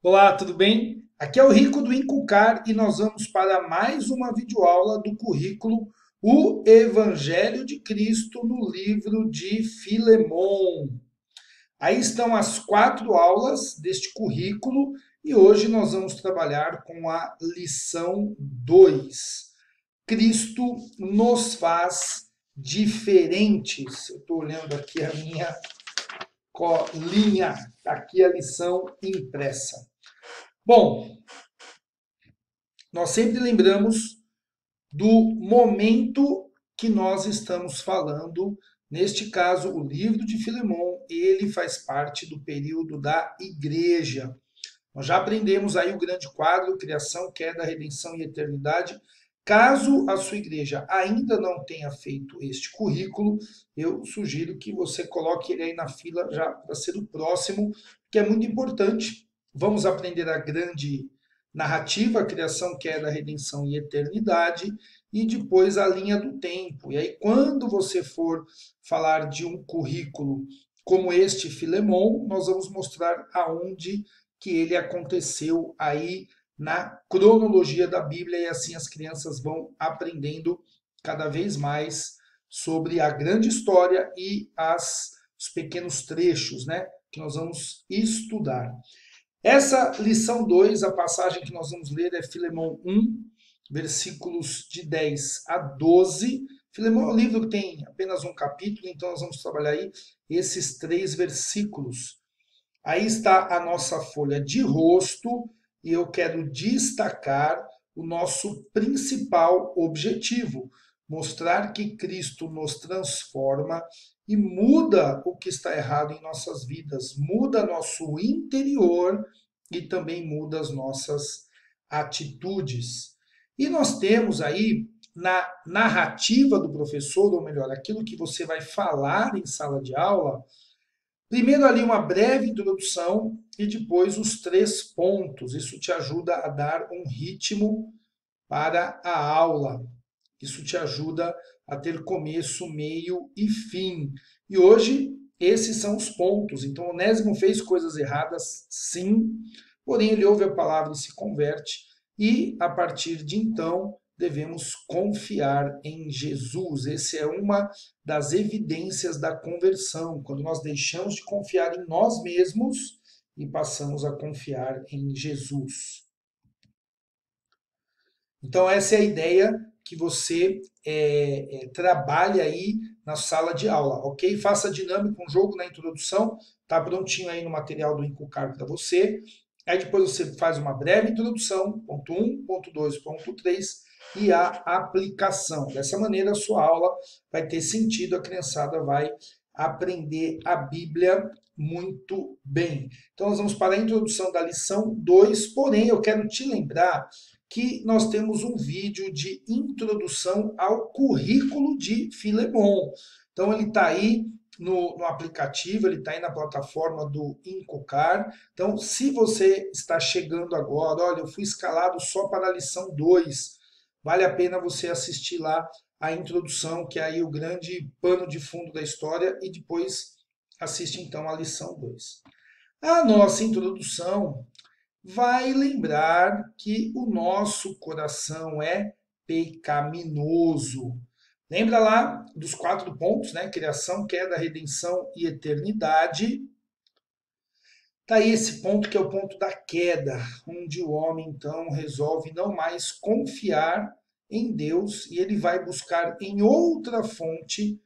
Olá, tudo bem? Aqui é o Rico do Inculcar e nós vamos para mais uma videoaula do currículo O Evangelho de Cristo no livro de Filemon. Aí estão as 4 aulas deste currículo e hoje nós vamos trabalhar com a lição 2. Cristo nos faz diferentes. Eu estou olhando aqui a minha colinha, tá aqui a lição impressa. Bom, nós sempre lembramos do momento que nós estamos falando. Neste caso, o livro de Filemon, ele faz parte do período da igreja. Nós já aprendemos aí o grande quadro, criação, queda, redenção e eternidade. Caso a sua igreja ainda não tenha feito este currículo, eu sugiro que você coloque ele aí na fila já para ser o próximo, que é muito importante. Vamos aprender a grande narrativa, criação, queda, redenção e eternidade, e depois a linha do tempo. E aí, quando você for falar de um currículo como este Filemon, nós vamos mostrar aonde que ele aconteceu aí na cronologia da Bíblia, e assim as crianças vão aprendendo cada vez mais sobre a grande história e os pequenos trechos, né, que nós vamos estudar. Essa lição 2, a passagem que nós vamos ler é Filemão 1, versículos de 10 a 12. Filemão é um livro que tem apenas um capítulo, então nós vamos trabalhar aí esses 3 versículos. Aí está a nossa folha de rosto e eu quero destacar o nosso principal objetivo: mostrar que Cristo nos transforma e muda o que está errado em nossas vidas, muda nosso interior e também muda as nossas atitudes. E nós temos aí na narrativa do professor, ou melhor, aquilo que você vai falar em sala de aula. Primeiro ali uma breve introdução e depois os 3 pontos. Isso te ajuda a dar um ritmo para a aula. Isso te ajuda a ter começo, meio e fim. E hoje esses são os pontos. Então Onésimo fez coisas erradas, sim, porém ele ouve a palavra e se converte. E a partir de então devemos confiar em Jesus. Essa é uma das evidências da conversão, quando nós deixamos de confiar em nós mesmos e passamos a confiar em Jesus. Então, essa é a ideia que você trabalhe aí na sala de aula, ok? Faça dinâmico um jogo na introdução, tá prontinho aí no material do Inculcar para você. Aí depois você faz uma breve introdução, ponto 1, ponto 2, ponto 3, e a aplicação. Dessa maneira, a sua aula vai ter sentido, a criançada vai aprender a Bíblia muito bem. Então, nós vamos para a introdução da lição 2, porém, eu quero te lembrar que nós temos um vídeo de introdução ao currículo de Filemon. Então, ele está aí no aplicativo, ele está aí na plataforma do Incocar. Então, se você está chegando agora, olha, eu fui escalado só para a lição 2, vale a pena você assistir lá a introdução, que é aí o grande pano de fundo da história, e depois assiste então a lição 2. A nossa introdução vai lembrar que o nosso coração é pecaminoso. Lembra lá dos 4 pontos, né? Criação, queda, redenção e eternidade. Tá aí esse ponto que é o ponto da queda, onde o homem então resolve não mais confiar em Deus e ele vai buscar em outra fonte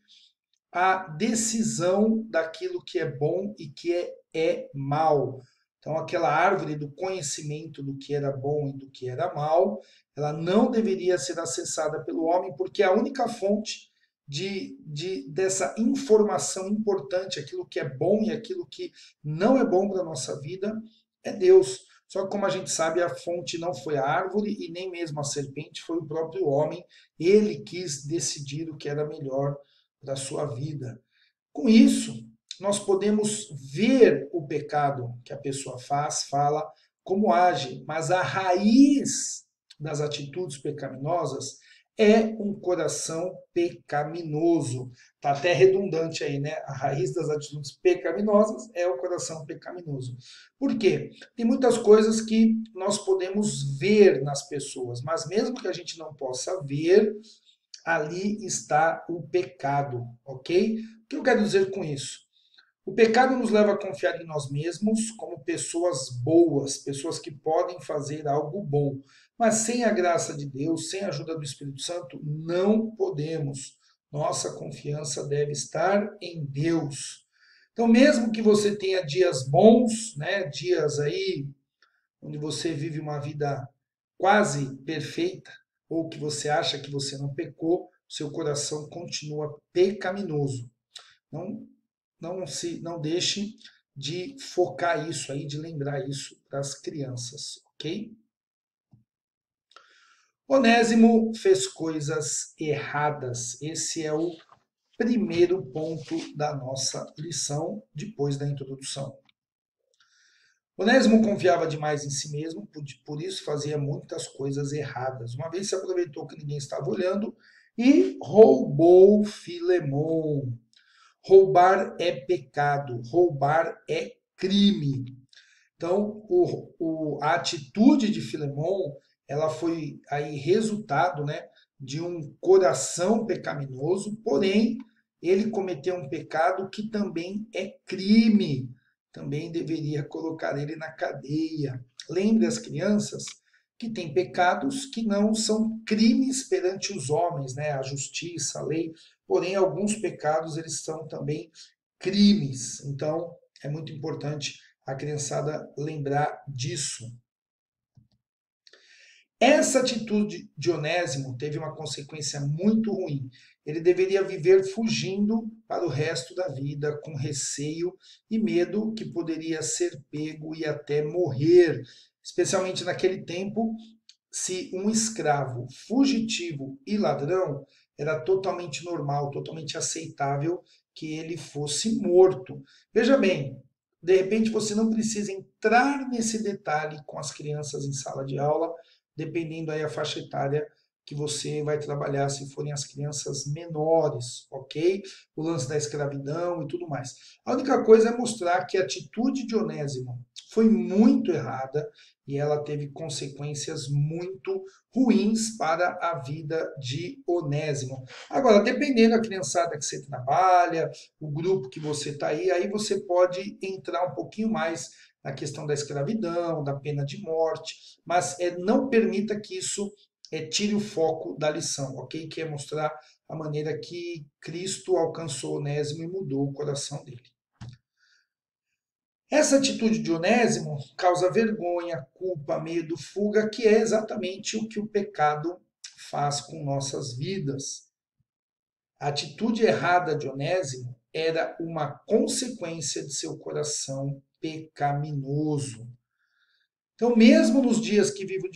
a decisão daquilo que é bom e que é mal. Então, aquela árvore do conhecimento do que era bom e do que era mal, ela não deveria ser acessada pelo homem, porque a única fonte dessa informação importante, aquilo que é bom e aquilo que não é bom para a nossa vida, é Deus. Só que, como a gente sabe, a fonte não foi a árvore e nem mesmo a serpente, foi o próprio homem. Ele quis decidir o que era melhor da sua vida. Com isso, nós podemos ver o pecado que a pessoa faz, fala, como age, mas a raiz das atitudes pecaminosas é um coração pecaminoso. Está até redundante aí, né? A raiz das atitudes pecaminosas é o coração pecaminoso. Por quê? Tem muitas coisas que nós podemos ver nas pessoas, mas mesmo que a gente não possa ver, ali está o pecado, ok? O que eu quero dizer com isso? O pecado nos leva a confiar em nós mesmos como pessoas boas, pessoas que podem fazer algo bom. Mas sem a graça de Deus, sem a ajuda do Espírito Santo, não podemos. Nossa confiança deve estar em Deus. Então, mesmo que você tenha dias bons, né, dias aí onde você vive uma vida quase perfeita, ou que você acha que você não pecou, seu coração continua pecaminoso. Não, não deixe de focar isso aí, de lembrar isso para as crianças, ok? Onésimo fez coisas erradas. Esse é o primeiro ponto da nossa lição, depois da introdução. Onésimo confiava demais em si mesmo, por isso fazia muitas coisas erradas. Uma vez se aproveitou que ninguém estava olhando e roubou Filemon. Roubar é pecado, roubar é crime. Então, a atitude de Filemon, ela foi aí resultado, né, de um coração pecaminoso, porém, ele cometeu um pecado que também é crime. Também deveria colocar ele na cadeia. Lembre as crianças que tem pecados que não são crimes perante os homens, né, a justiça, a lei, porém, alguns pecados, eles são também crimes. Então, é muito importante a criançada lembrar disso. Essa atitude de Onésimo teve uma consequência muito ruim. Ele deveria viver fugindo para o resto da vida, com receio e medo que poderia ser pego e até morrer. Especialmente naquele tempo, se um escravo fugitivo e ladrão era totalmente normal, totalmente aceitável que ele fosse morto. Veja bem, de repente você não precisa entrar nesse detalhe com as crianças em sala de aula, dependendo aí a faixa etária que você vai trabalhar, se forem as crianças menores, ok? O lance da escravidão e tudo mais. A única coisa é mostrar que a atitude de Onésimo foi muito errada e ela teve consequências muito ruins para a vida de Onésimo. Agora, dependendo da criançada que você trabalha, o grupo que você está aí você pode entrar um pouquinho mais na questão da escravidão, da pena de morte, mas não permita que isso tire o foco da lição, ok? Que é mostrar a maneira que Cristo alcançou Onésimo e mudou o coração dele. Essa atitude de Onésimo causa vergonha, culpa, medo, fuga, que é exatamente o que o pecado faz com nossas vidas. A atitude errada de Onésimo era uma consequência de seu coração pecaminoso. Então, mesmo nos dias que vivo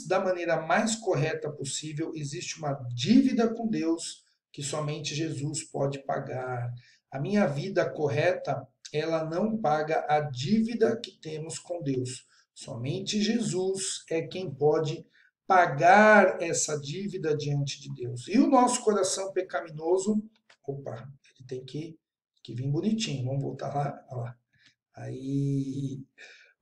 da maneira mais correta possível, existe uma dívida com Deus que somente Jesus pode pagar. A minha vida correta, ela não paga a dívida que temos com Deus. Somente Jesus é quem pode pagar essa dívida diante de Deus. E o nosso coração pecaminoso, opa, ele tem que vir bonitinho. Vamos voltar lá, olha lá. Aí,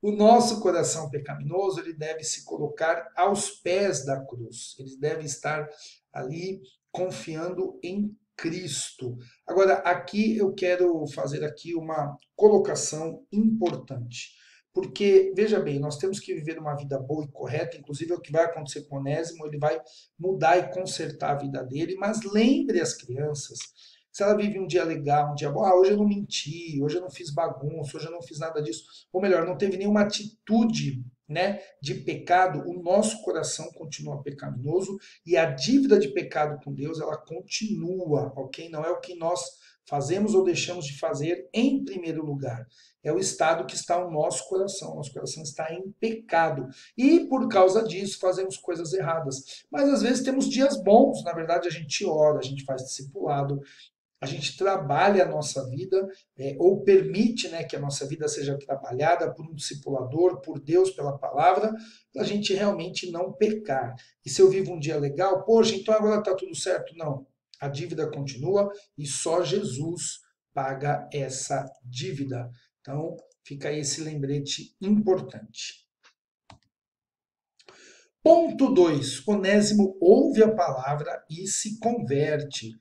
o nosso coração pecaminoso, ele deve se colocar aos pés da cruz. Ele deve estar ali confiando em Cristo. Agora, aqui eu quero fazer aqui uma colocação importante. Porque, veja bem, nós temos que viver uma vida boa e correta, inclusive é o que vai acontecer com Onésimo, ele vai mudar e consertar a vida dele, mas lembre as crianças, se ela vive um dia legal, um dia bom, hoje eu não menti, hoje eu não fiz bagunça, hoje eu não fiz nada disso, ou melhor, não teve nenhuma atitude, né, de pecado, o nosso coração continua pecaminoso e a dívida de pecado com Deus, ela continua, ok? Não é o que nós fazemos ou deixamos de fazer em primeiro lugar. É o estado que está o nosso coração. Nosso coração está em pecado. E por causa disso fazemos coisas erradas. Mas às vezes temos dias bons. Na verdade, a gente ora, a gente faz discipulado, a gente trabalha a nossa vida, ou permite, né, que a nossa vida seja trabalhada por um discipulador, por Deus, pela palavra, para a gente realmente não pecar. E se eu vivo um dia legal, poxa, então agora está tudo certo? Não. A dívida continua e só Jesus paga essa dívida. Então, fica aí esse lembrete importante. Ponto 2. Onésimo ouve a palavra e se converte.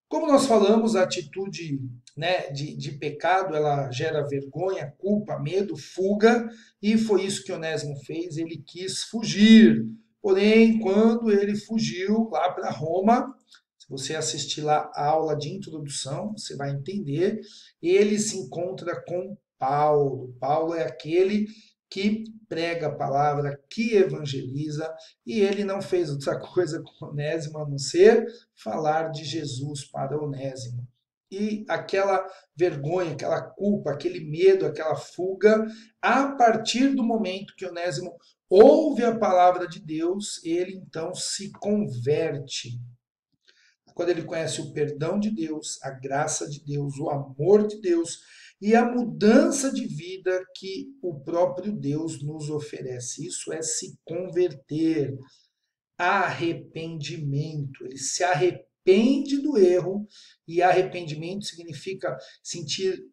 Como nós falamos, a atitude, né, de pecado, ela gera vergonha, culpa, medo, fuga, e foi isso que Onésimo fez, ele quis fugir. Porém, quando ele fugiu lá para Roma, se você assistir lá a aula de introdução, você vai entender, ele se encontra com Paulo. Paulo é aquele que prega a palavra, que evangeliza, e ele não fez outra coisa com Onésimo a não ser falar de Jesus para Onésimo. E aquela vergonha, aquela culpa, aquele medo, aquela fuga, a partir do momento que Onésimo ouve a palavra de Deus, ele então se converte. Quando ele conhece o perdão de Deus, a graça de Deus, o amor de Deus e a mudança de vida que o próprio Deus nos oferece. Isso é se converter. Arrependimento. Ele se arrepende do erro, e arrependimento significa sentir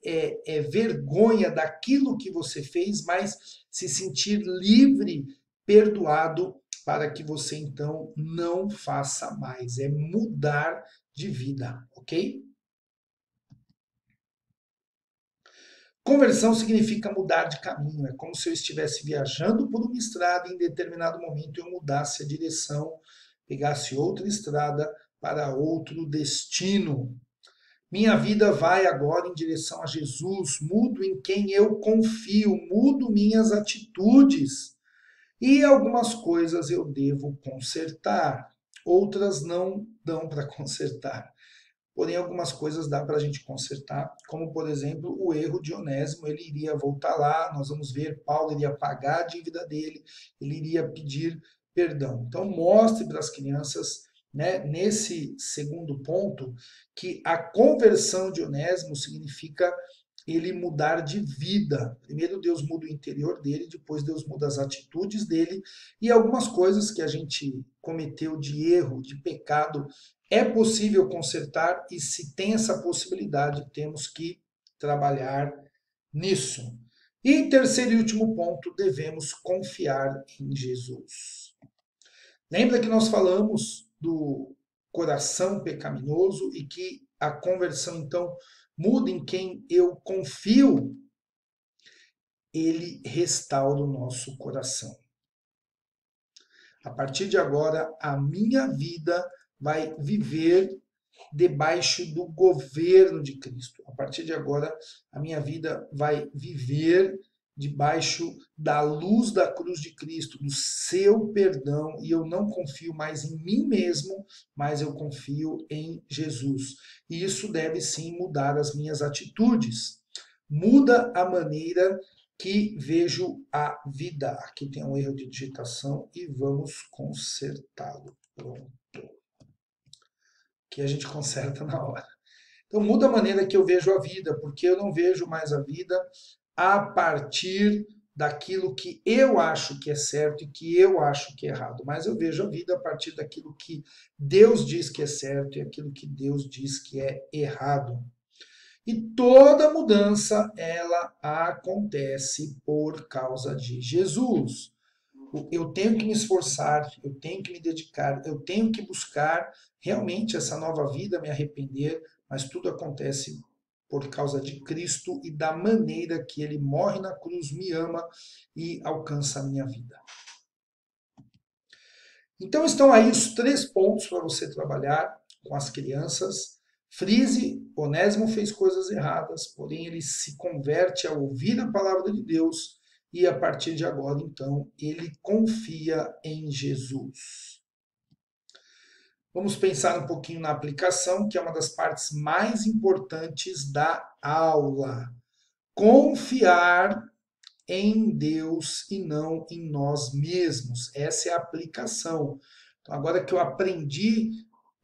vergonha daquilo que você fez, mas se sentir livre, perdoado, para que você então não faça mais. É mudar de vida, ok? Conversão significa mudar de caminho. É como se eu estivesse viajando por uma estrada e em determinado momento eu mudasse a direção, pegasse outra estrada para outro destino. Minha vida vai agora em direção a Jesus, mudo em quem eu confio, mudo minhas atitudes. E algumas coisas eu devo consertar, outras não dão para consertar. Porém, algumas coisas dá para a gente consertar, como, por exemplo, o erro de Onésimo. Ele iria voltar lá, nós vamos ver, Paulo iria pagar a dívida dele, ele iria pedir perdão. Então, mostre para as crianças, né, nesse segundo ponto, que a conversão de Onésimo significa ele mudar de vida. Primeiro Deus muda o interior dele, depois Deus muda as atitudes dele, e algumas coisas que a gente cometeu de erro, de pecado, é possível consertar, e se tem essa possibilidade, temos que trabalhar nisso. E terceiro e último ponto, devemos confiar em Jesus. Lembra que nós falamos do coração pecaminoso e que a conversão, então, muda em quem eu confio? Ele restaura o nosso coração. A partir de agora, a minha vida vai viver debaixo do governo de Cristo. A partir de agora, a minha vida vai viver debaixo da luz da cruz de Cristo, do seu perdão, e eu não confio mais em mim mesmo, mas eu confio em Jesus. E isso deve sim mudar as minhas atitudes. Muda a maneira que vejo a vida. Aqui tem um erro de digitação e vamos consertá-lo. Pronto. Que a gente conserta na hora. Então muda a maneira que eu vejo a vida, porque eu não vejo mais a vida a partir daquilo que eu acho que é certo e que eu acho que é errado, mas eu vejo a vida a partir daquilo que Deus diz que é certo e aquilo que Deus diz que é errado. E toda mudança, ela acontece por causa de Jesus. Eu tenho que me esforçar, eu tenho que me dedicar, eu tenho que buscar realmente essa nova vida, me arrepender, mas tudo acontece por causa de Cristo e da maneira que ele morre na cruz, me ama e alcança a minha vida. Então estão aí os 3 pontos para você trabalhar com as crianças. Frise, Onésimo fez coisas erradas, porém ele se converte ao ouvir a palavra de Deus e a partir de agora, então, ele confia em Jesus. Vamos pensar um pouquinho na aplicação, que é uma das partes mais importantes da aula. Confiar em Deus e não em nós mesmos. Essa é a aplicação. Então, agora que eu aprendi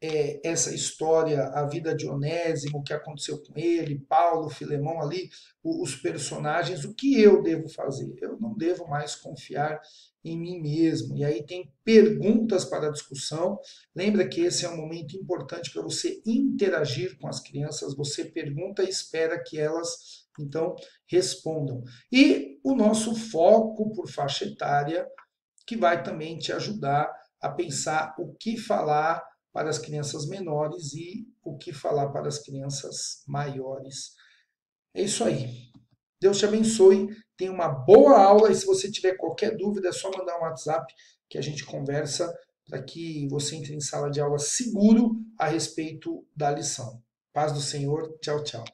essa história, a vida de Onésimo, o que aconteceu com ele, Paulo, Filemão ali, os personagens, o que eu devo fazer? Eu não devo mais confiar em mim mesmo. E aí tem perguntas para a discussão. Lembra que esse é um momento importante para você interagir com as crianças. Você pergunta e espera que elas, então, respondam. E o nosso foco por faixa etária, que vai também te ajudar a pensar o que falar para as crianças menores e o que falar para as crianças maiores. É isso aí. Deus te abençoe, tenha uma boa aula e se você tiver qualquer dúvida é só mandar um WhatsApp que a gente conversa para que você entre em sala de aula seguro a respeito da lição. Paz do Senhor, tchau, tchau.